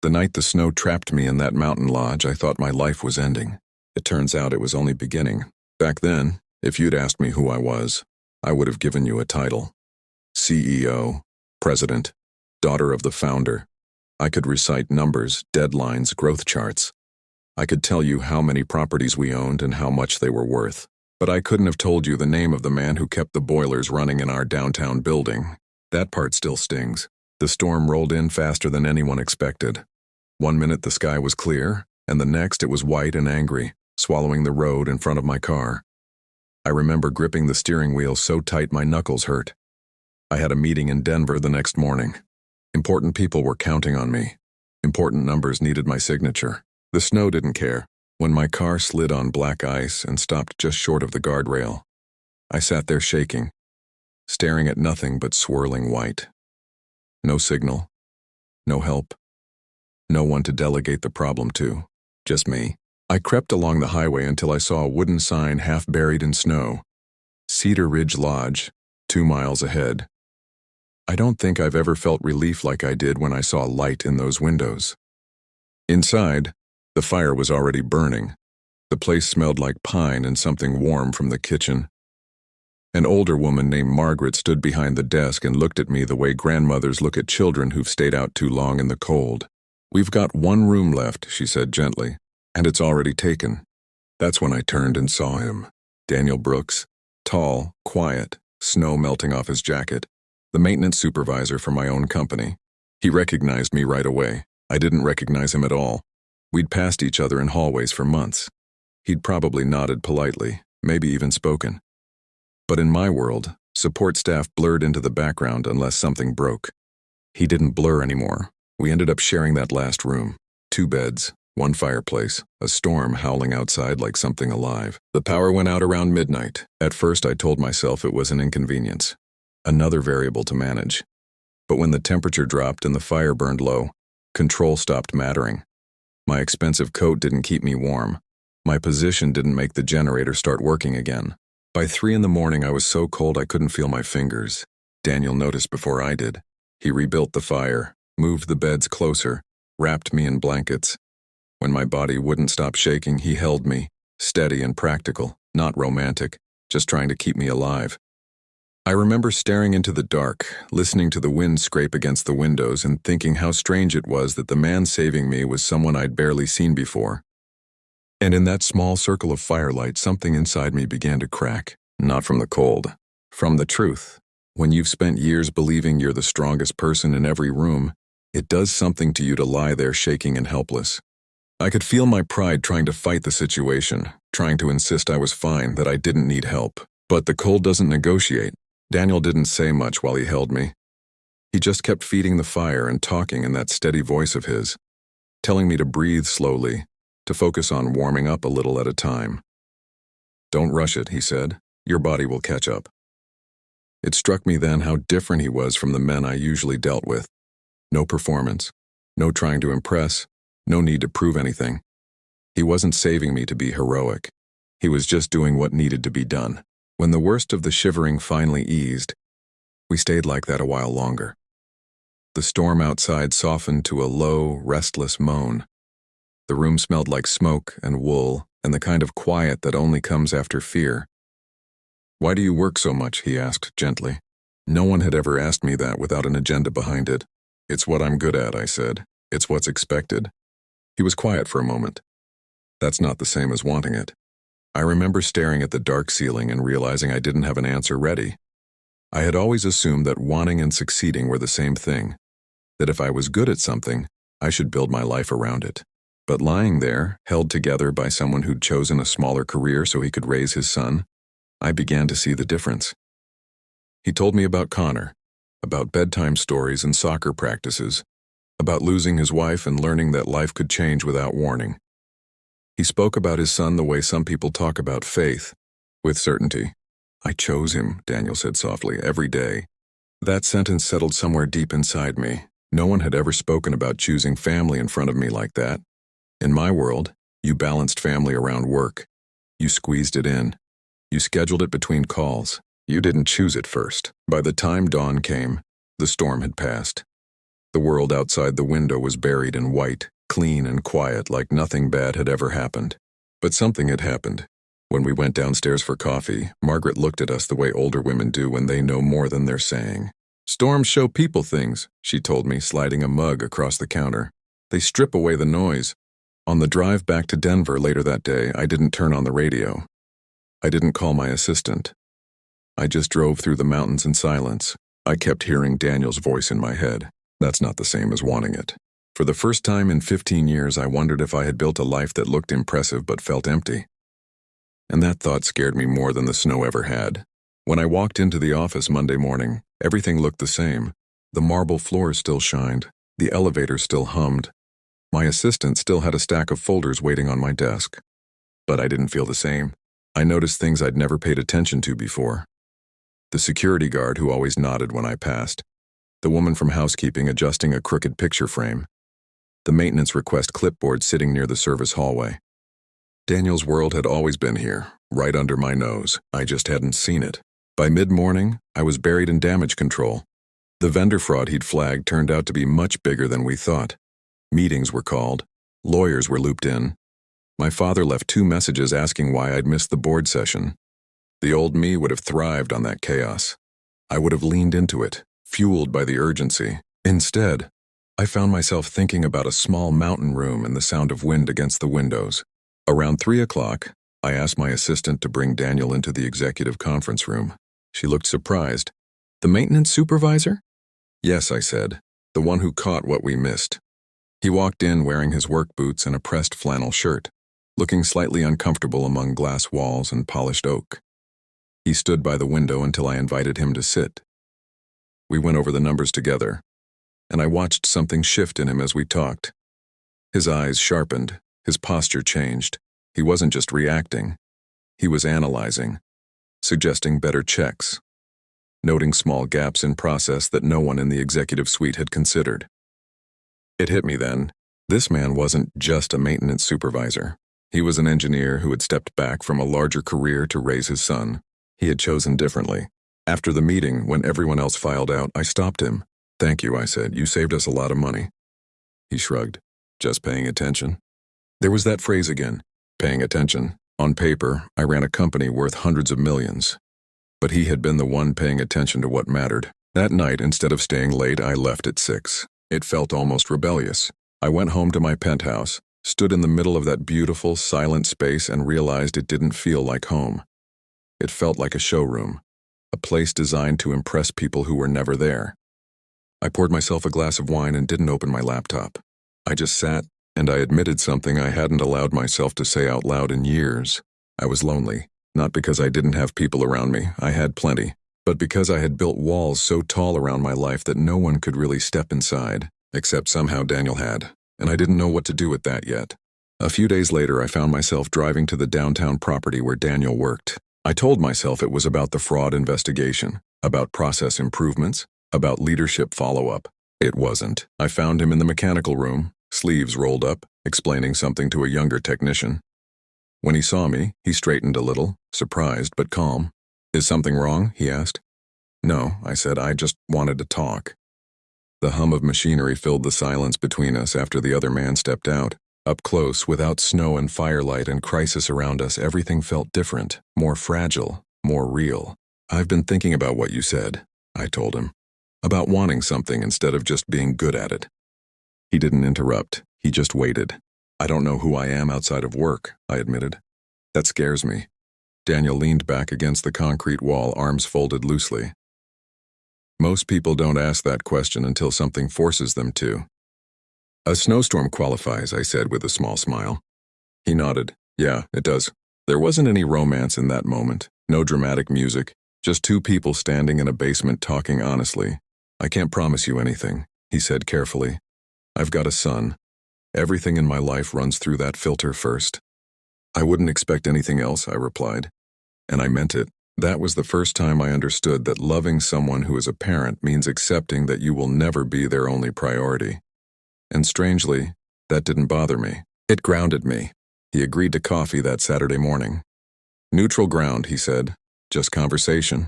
The night the snow trapped me in that mountain lodge, I thought my life was ending. It turns out it was only beginning. Back then, if you'd asked me who I was, I would have given you a title. CEO, President, daughter of the founder. I could recite numbers, deadlines, growth charts. I could tell you how many properties we owned and how much they were worth. But I couldn't have told you the name of the man who kept the boilers running in our downtown building. That part still stings. The storm rolled in faster than anyone expected. One minute the sky was clear, and the next it was white and angry, swallowing the road in front of my car. I remember gripping the steering wheel so tight my knuckles hurt. I had a meeting in Denver the next morning. Important people were counting on me. Important numbers needed my signature. The snow didn't care. When my car slid on black ice and stopped just short of the guardrail, I sat there shaking, staring at nothing but swirling white. No signal, no help, no one to delegate the problem to, just me. I crept along the highway until I saw a wooden sign half buried in snow. Cedar Ridge Lodge, 2 miles ahead. I don't think I've ever felt relief like I did when I saw light in those windows. Inside, the fire was already burning. The place smelled like pine and something warm from the kitchen. An older woman named Margaret stood behind the desk and looked at me the way grandmothers look at children who've stayed out too long in the cold. "We've got 1 room left," she said gently, "and it's already taken." That's when I turned and saw him. Daniel Brooks, tall, quiet, snow melting off his jacket, the maintenance supervisor for my own company. He recognized me right away. I didn't recognize him at all. We'd passed each other in hallways for months. He'd probably nodded politely, maybe even spoken. But in my world, support staff blurred into the background unless something broke. He didn't blur anymore. We ended up sharing that last room. 2 beds, 1 fireplace, a storm howling outside like something alive. The power went out around midnight. At first I told myself it was an inconvenience, another variable to manage. But when the temperature dropped and the fire burned low, control stopped mattering. My expensive coat didn't keep me warm. My position didn't make the generator start working again. By 3 in the morning, I was so cold I couldn't feel my fingers. Daniel noticed before I did. He rebuilt the fire, moved the beds closer, wrapped me in blankets. When my body wouldn't stop shaking, he held me, steady and practical, not romantic, just trying to keep me alive. I remember staring into the dark, listening to the wind scrape against the windows and thinking how strange it was that the man saving me was someone I'd barely seen before. And in that small circle of firelight, something inside me began to crack, not from the cold, from the truth. When you've spent years believing you're the strongest person in every room, it does something to you to lie there shaking and helpless. I could feel my pride trying to fight the situation, trying to insist I was fine, that I didn't need help. But the cold doesn't negotiate. Daniel didn't say much while he held me. He just kept feeding the fire and talking in that steady voice of his, telling me to breathe slowly, to focus on warming up a little at a time. "Don't rush it," he said. "Your body will catch up." It struck me then how different he was from the men I usually dealt with. No performance, no trying to impress, no need to prove anything. He wasn't saving me to be heroic. He was just doing what needed to be done. When the worst of the shivering finally eased, we stayed like that a while longer. The storm outside softened to a low, restless moan. The room smelled like smoke and wool and the kind of quiet that only comes after fear. "Why do you work so much?" he asked gently. No one had ever asked me that without an agenda behind it. "It's what I'm good at," I said. "It's what's expected." He was quiet for a moment. "That's not the same as wanting it." I remember staring at the dark ceiling and realizing I didn't have an answer ready. I had always assumed that wanting and succeeding were the same thing, that if I was good at something, I should build my life around it. But lying there, held together by someone who'd chosen a smaller career so he could raise his son, I began to see the difference. He told me about Connor, about bedtime stories and soccer practices, about losing his wife and learning that life could change without warning. He spoke about his son the way some people talk about faith, with certainty. "I chose him," Daniel said softly, "every day." That sentence settled somewhere deep inside me. No one had ever spoken about choosing family in front of me like that. In my world, you balanced family around work. You squeezed it in. You scheduled it between calls. You didn't choose it first. By the time dawn came, the storm had passed. The world outside the window was buried in white, clean and quiet like nothing bad had ever happened. But something had happened. When we went downstairs for coffee, Margaret looked at us the way older women do when they know more than they're saying. "Storms show people things," she told me, sliding a mug across the counter. "They strip away the noise." On the drive back to Denver later that day, I didn't turn on the radio. I didn't call my assistant. I just drove through the mountains in silence. I kept hearing Daniel's voice in my head. That's not the same as wanting it. For the first time in 15 years, I wondered if I had built a life that looked impressive but felt empty. And that thought scared me more than the snow ever had. When I walked into the office Monday morning, everything looked the same. The marble floors still shined. The elevator still hummed. My assistant still had a stack of folders waiting on my desk. But I didn't feel the same. I noticed things I'd never paid attention to before. The security guard who always nodded when I passed. The woman from housekeeping adjusting a crooked picture frame. The maintenance request clipboard sitting near the service hallway. Daniel's world had always been here, right under my nose. I just hadn't seen it. By mid-morning, I was buried in damage control. The vendor fraud he'd flagged turned out to be much bigger than we thought. Meetings were called. Lawyers were looped in. My father left 2 messages asking why I'd missed the board session. The old me would have thrived on that chaos. I would have leaned into it, fueled by the urgency. Instead, I found myself thinking about a small mountain room and the sound of wind against the windows. Around 3 o'clock, I asked my assistant to bring Daniel into the executive conference room. She looked surprised. "The maintenance supervisor?" "Yes," I said, "the one who caught what we missed." He walked in wearing his work boots and a pressed flannel shirt, looking slightly uncomfortable among glass walls and polished oak. He stood by the window until I invited him to sit. We went over the numbers together, and I watched something shift in him as we talked. His eyes sharpened, his posture changed. He wasn't just reacting. He was analyzing, suggesting better checks, noting small gaps in process that no one in the executive suite had considered. It hit me then. This man wasn't just a maintenance supervisor. He was an engineer who had stepped back from a larger career to raise his son. He had chosen differently. After the meeting, when everyone else filed out, I stopped him. "Thank you," I said. "You saved us a lot of money." He shrugged. "Just paying attention." There was that phrase again, paying attention. On paper, I ran a company worth hundreds of millions. But he had been the one paying attention to what mattered. That night, instead of staying late, I left at 6. It felt almost rebellious. I went home to my penthouse, stood in the middle of that beautiful, silent space and realized it didn't feel like home. It felt like a showroom, a place designed to impress people who were never there. I poured myself a glass of wine and didn't open my laptop. I just sat, and I admitted something I hadn't allowed myself to say out loud in years. I was lonely, not because I didn't have people around me, I had plenty, but because I had built walls so tall around my life that no one could really step inside, except somehow Daniel had, and I didn't know what to do with that yet. A few days later, I found myself driving to the downtown property where Daniel worked. I told myself it was about the fraud investigation, about process improvements, about leadership follow-up. It wasn't. I found him in the mechanical room, sleeves rolled up, explaining something to a younger technician. When he saw me, he straightened a little, surprised but calm. "Is something wrong?" he asked. "No," I said. "I just wanted to talk." The hum of machinery filled the silence between us after the other man stepped out. Up close, without snow and firelight and crisis around us, everything felt different, more fragile, more real. "I've been thinking about what you said," I told him. "About wanting something instead of just being good at it." He didn't interrupt. He just waited. "I don't know who I am outside of work," I admitted. "That scares me." Daniel leaned back against the concrete wall, arms folded loosely. "Most people don't ask that question until something forces them to." "A snowstorm qualifies," I said with a small smile. He nodded. "Yeah, it does." There wasn't any romance in that moment, no dramatic music, just 2 people standing in a basement talking honestly. "I can't promise you anything," he said carefully. "I've got a son. Everything in my life runs through that filter first." "I wouldn't expect anything else," I replied. And I meant it. That was the first time I understood that loving someone who is a parent means accepting that you will never be their only priority. And strangely, that didn't bother me. It grounded me. He agreed to coffee that Saturday morning. "Neutral ground," he said. "Just conversation."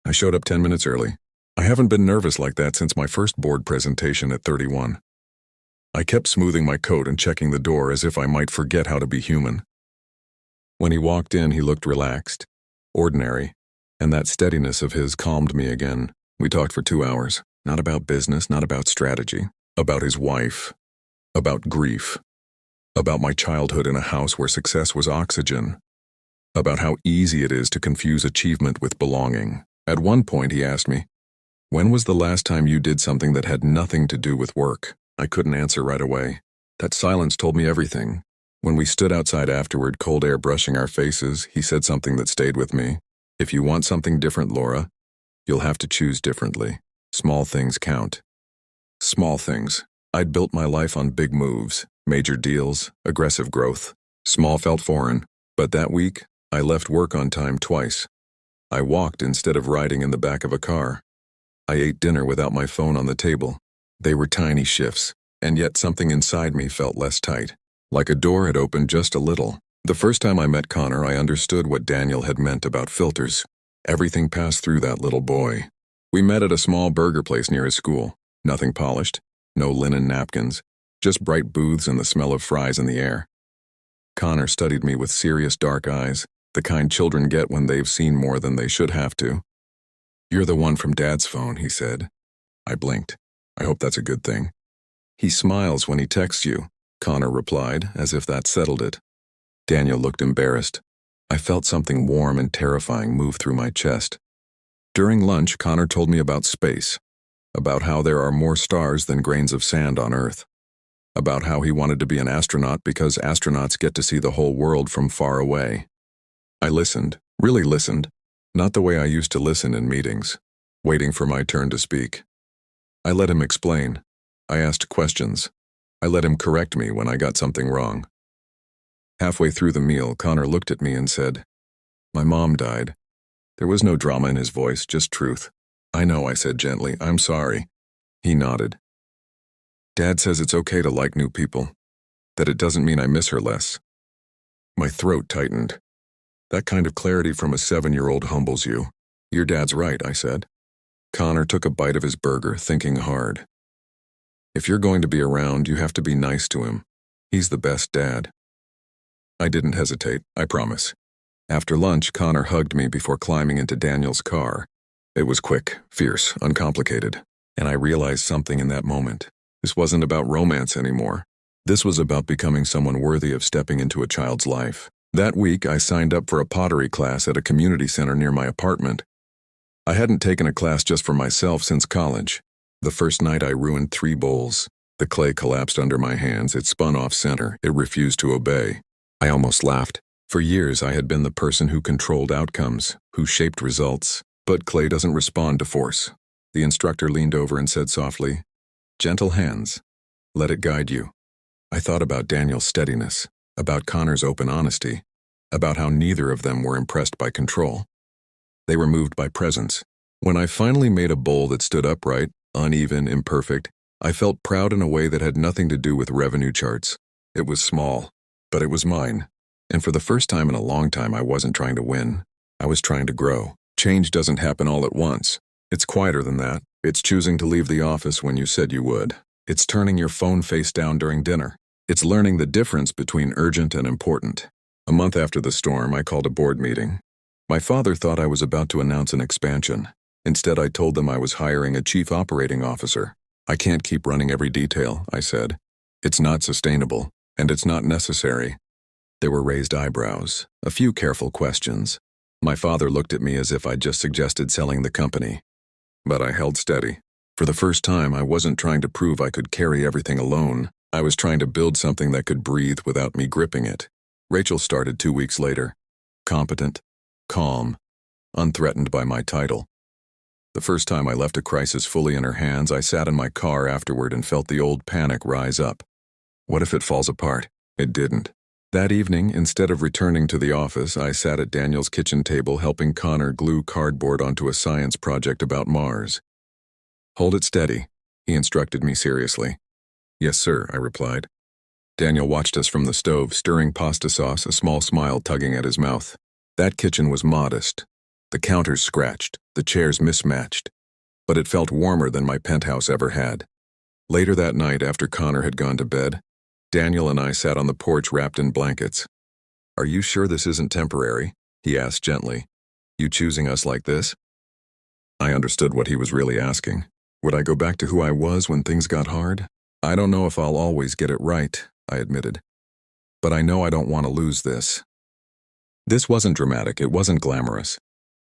I showed up 10 minutes early. I haven't been nervous like that since my first board presentation at 31. I kept smoothing my coat and checking the door as if I might forget how to be human. When he walked in, he looked relaxed, ordinary, and that steadiness of his calmed me again. We talked for 2 hours, not about business, not about strategy, about his wife, about grief, about my childhood in a house where success was oxygen, about how easy it is to confuse achievement with belonging. At one point, he asked me, "When was the last time you did something that had nothing to do with work?" I couldn't answer right away. That silence told me everything. When we stood outside afterward, cold air brushing our faces, he said something that stayed with me. "If you want something different, Laura, you'll have to choose differently. Small things count." Small things. I'd built my life on big moves, major deals, aggressive growth. Small felt foreign. But that week, I left work on time twice. I walked instead of riding in the back of a car. I ate dinner without my phone on the table. They were tiny shifts, and yet something inside me felt less tight. Like a door had opened just a little. The first time I met Connor, I understood what Daniel had meant about filters. Everything passed through that little boy. We met at a small burger place near his school. Nothing polished, no linen napkins, just bright booths and the smell of fries in the air. Connor studied me with serious dark eyes, the kind children get when they've seen more than they should have to. "You're the one from Dad's phone," he said. I blinked. I hope that's a good thing. "He smiles when he texts you," Connor replied, as if that settled it. Daniel looked embarrassed. I felt something warm and terrifying move through my chest. During lunch, Connor told me about space, about how there are more stars than grains of sand on Earth, about how he wanted to be an astronaut because astronauts get to see the whole world from far away. I listened, really listened, not the way I used to listen in meetings, waiting for my turn to speak. I let him explain. I asked questions. I let him correct me when I got something wrong. Halfway through the meal, Connor looked at me and said, "My mom died." There was no drama in his voice, just truth. "I know," I said gently. "I'm sorry." He nodded. "Dad says it's okay to like new people, that it doesn't mean I miss her less." My throat tightened. That kind of clarity from a 7-year-old humbles you. "Your dad's right," I said. Connor took a bite of his burger, thinking hard. "If you're going to be around, you have to be nice to him. He's the best dad." I didn't hesitate, I promise. After lunch, Connor hugged me before climbing into Daniel's car. It was quick, fierce, uncomplicated, and I realized something in that moment. This wasn't about romance anymore. This was about becoming someone worthy of stepping into a child's life. That week, I signed up for a pottery class at a community center near my apartment. I hadn't taken a class just for myself since college. The first night I ruined 3 bowls. The clay collapsed under my hands, it spun off center, it refused to obey. I almost laughed. For years I had been the person who controlled outcomes, who shaped results. But clay doesn't respond to force. The instructor leaned over and said softly, "Gentle hands. Let it guide you." I thought about Daniel's steadiness, about Connor's open honesty, about how neither of them were impressed by control. They were moved by presence. When I finally made a bowl that stood upright, uneven, imperfect, I felt proud in a way that had nothing to do with revenue charts. It was small, but it was mine. And for the first time in a long time, I wasn't trying to win. I was trying to grow. Change doesn't happen all at once. It's quieter than that. It's choosing to leave the office when you said you would. It's turning your phone face down during dinner. It's learning the difference between urgent and important. A month after the storm, I called a board meeting. My father thought I was about to announce an expansion. Instead, I told them I was hiring a chief operating officer. "I can't keep running every detail," I said. "It's not sustainable, and it's not necessary." There were raised eyebrows, a few careful questions. My father looked at me as if I'd just suggested selling the company. But I held steady. For the first time, I wasn't trying to prove I could carry everything alone. I was trying to build something that could breathe without me gripping it. Rachel started 2 weeks later. Competent, calm, unthreatened by my title. The first time I left a crisis fully in her hands, I sat in my car afterward and felt the old panic rise up. What if it falls apart? It didn't. That evening, instead of returning to the office, I sat at Daniel's kitchen table helping Connor glue cardboard onto a science project about Mars. "Hold it steady," he instructed me seriously. "Yes, sir," I replied. Daniel watched us from the stove, stirring pasta sauce, a small smile tugging at his mouth. That kitchen was modest. The counters scratched, the chairs mismatched. but it felt warmer than my penthouse ever had. Later that night, after Connor had gone to bed, Daniel and I sat on the porch wrapped in blankets. "Are you sure this isn't temporary?" he asked gently. "You choosing us like this?" I understood what he was really asking. Would I go back to who I was when things got hard? "I don't know if I'll always get it right," I admitted. "But I know I don't want to lose this." This wasn't dramatic, it wasn't glamorous.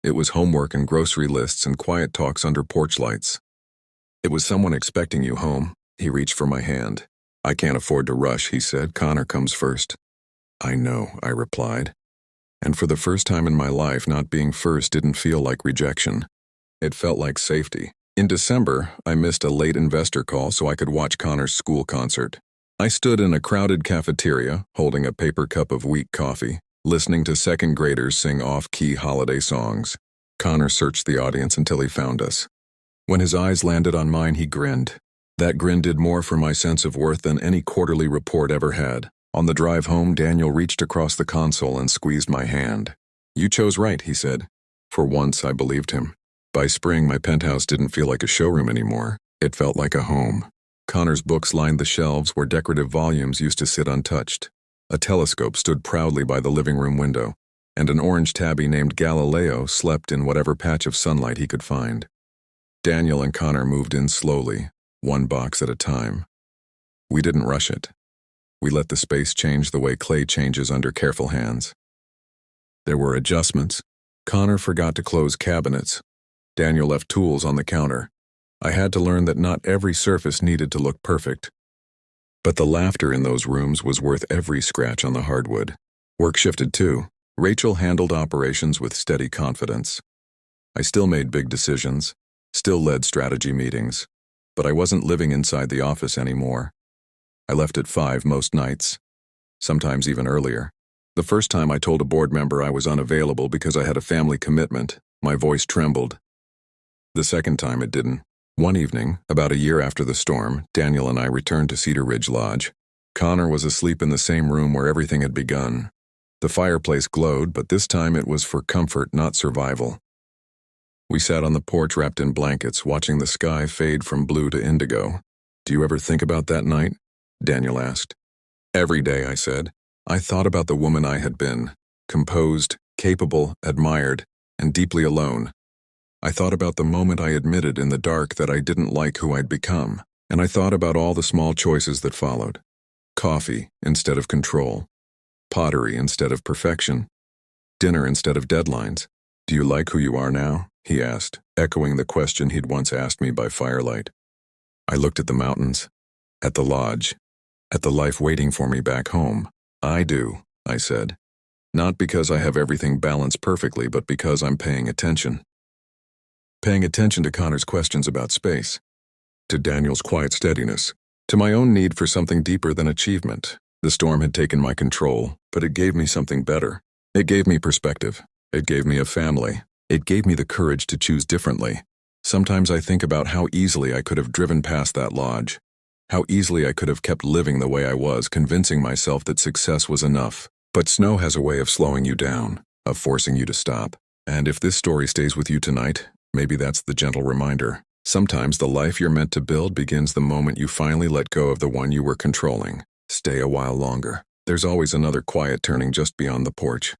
It was homework and grocery lists and quiet talks under porch lights. It was someone expecting you home. He reached for my hand. "I can't afford to rush," he said. "Connor comes first." "I know," I replied. And for the first time in my life, not being first didn't feel like rejection. It felt like safety. In December, I missed a late investor call so I could watch Connor's school concert. I stood in a crowded cafeteria, holding a paper cup of weak coffee, listening to second graders sing off-key holiday songs. Connor searched the audience until he found us. When his eyes landed on mine, he grinned. That grin did more for my sense of worth than any quarterly report ever had. On the drive home, Daniel reached across the console and squeezed my hand. "You chose right," he said. For once, I believed him. By spring, my penthouse didn't feel like a showroom anymore. It felt like a home. Connor's books lined the shelves where decorative volumes used to sit untouched. A telescope stood proudly by the living room window, and an orange tabby named Galileo slept in whatever patch of sunlight he could find. Daniel and Connor moved in slowly, one box at a time. We didn't rush it. We let the space change the way clay changes under careful hands. There were adjustments. Connor forgot to close cabinets. Daniel left tools on the counter. I had to learn that not every surface needed to look perfect. But the laughter in those rooms was worth every scratch on the hardwood. Work shifted too. Rachel handled operations with steady confidence. I still made big decisions, still led strategy meetings, but I wasn't living inside the office anymore. I left at 5 most nights, sometimes even earlier. The first time I told a board member I was unavailable because I had a family commitment, my voice trembled. The second time it didn't. One evening, about a year after the storm, Daniel and I returned to Cedar Ridge Lodge. Connor was asleep in the same room where everything had begun. The fireplace glowed, but this time it was for comfort, not survival. We sat on the porch wrapped in blankets, watching the sky fade from blue to indigo. "Do you ever think about that night?" Daniel asked. "Every day," I said. I thought about the woman I had been, composed, capable, admired, and deeply alone. I thought about the moment I admitted in the dark that I didn't like who I'd become, and I thought about all the small choices that followed. Coffee instead of control. Pottery instead of perfection. Dinner instead of deadlines. "Do you like who you are now?" he asked, echoing the question he'd once asked me by firelight. I looked at the mountains, at the lodge, at the life waiting for me back home. "I do," I said. "Not because I have everything balanced perfectly, but because I'm paying attention." Paying attention to Connor's questions about space, to Daniel's quiet steadiness, to my own need for something deeper than achievement. The storm had taken my control, but it gave me something better. It gave me perspective. It gave me a family. It gave me the courage to choose differently. Sometimes I think about how easily I could have driven past that lodge, how easily I could have kept living the way I was, convincing myself that success was enough. But snow has a way of slowing you down, of forcing you to stop. And if this story stays with you tonight, maybe that's the gentle reminder. Sometimes the life you're meant to build begins the moment you finally let go of the one you were controlling. Stay a while longer. There's always another quiet turning just beyond the porch.